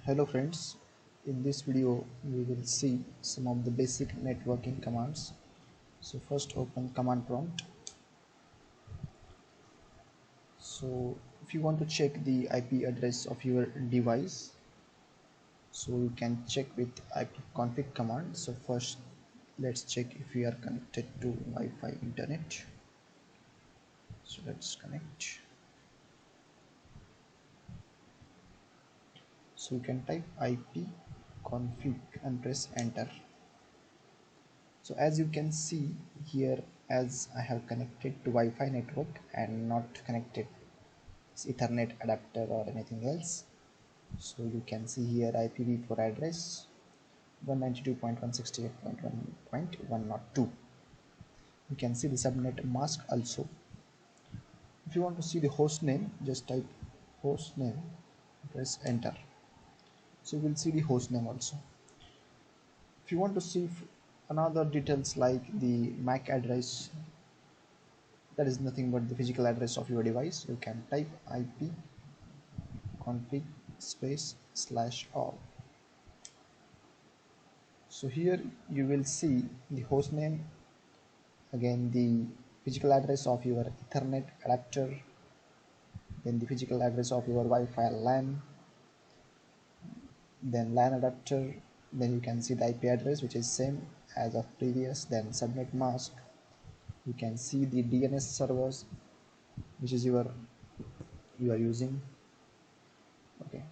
Hello friends, in this video we will see some of the basic networking commands. So first open command prompt. So if you want to check the IP address of your device, so you can check with ipconfig command. So first let's check if we are connected to Wi-Fi internet. So let's connect. So you can type ipconfig and press enter. So as you can see here, as I have connected to Wi-Fi network and not connected Ethernet adapter or anything else, so you can see here IPv4 address 192.168.1.102. You can see the subnet mask also. If you want to see the host name, just type host name, press enter. So you will see the host name also. If you want to see another details like the MAC address, that is nothing but the physical address of your device, you can type ip config /all. So here you will see the host name, again the physical address of your Ethernet adapter, then the physical address of your Wi-Fi LAN, then LAN adapter, then you can see the IP address which is same as of previous, then subnet mask, you can see the DNS servers which is you are using. Okay,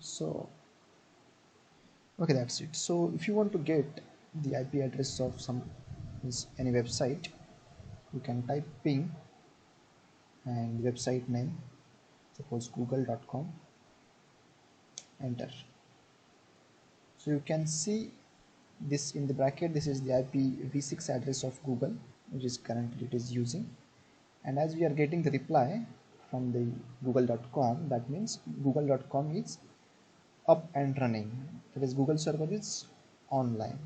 that's it. So if you want to get the IP address of any website, you can type ping and the website name, suppose google.com, enter. So you can see this in the bracket, this is the IPv6 address of Google, which is currently it is using, and as we are getting the reply from the google.com, that means google.com is up and running, that is Google server is online.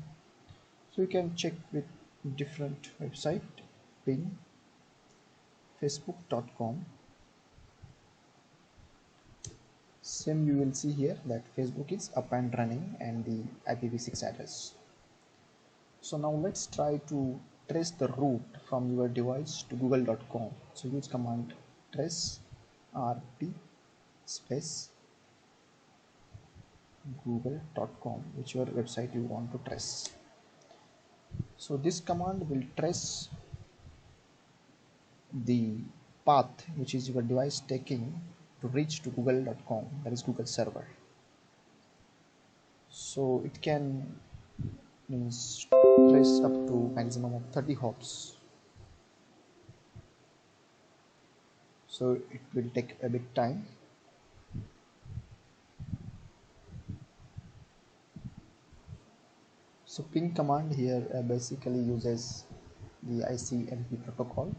So you can check with different website, ping facebook.com, same you will see here that Facebook is up and running and the IPv6 address. So now let's try to trace the route from your device to google.com. So use command trace rt space google.com, whichever website you want to trace. So this command will trace the path which is your device taking to reach to google.com, that is Google server. So it can means trace up to maximum of 30 hops. So it will take a bit time. So ping command here basically uses the ICMP protocol.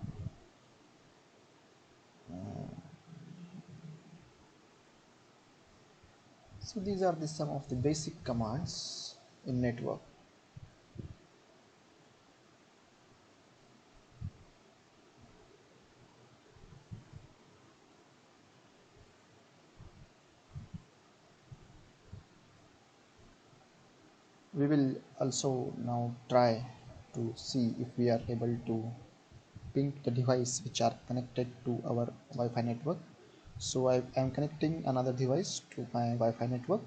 So these are some of the basic commands in network. We will also now try to see if we are able to ping the device which are connected to our Wi-Fi network. So I am connecting another device to my Wi-Fi network.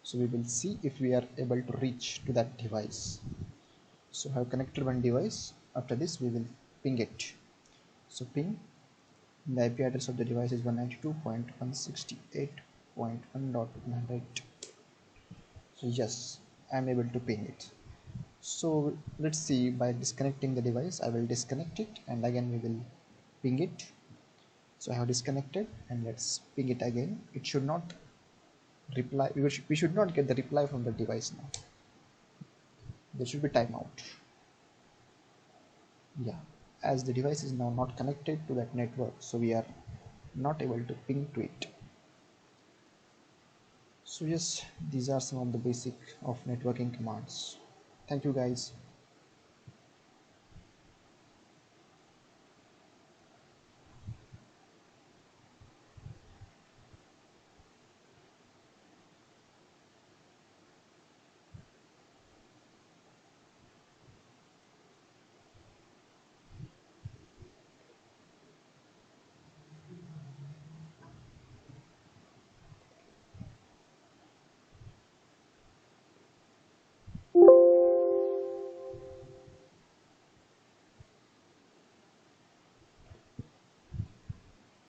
So we will see if we are able to reach to that device. So I have connected one device. After this we will ping it. So ping, the IP address of the device is 192.168.1.100. So yes, I am able to ping it. So let's see, by disconnecting the device I will disconnect it and again we will ping it. So I have disconnected and let's ping it again. It should not reply, we should not get the reply from the device now. There should be timeout. Yeah, as the device is now not connected to that network, so we are not able to ping to it. So yes, these are some of the basic of networking commands. Thank you guys.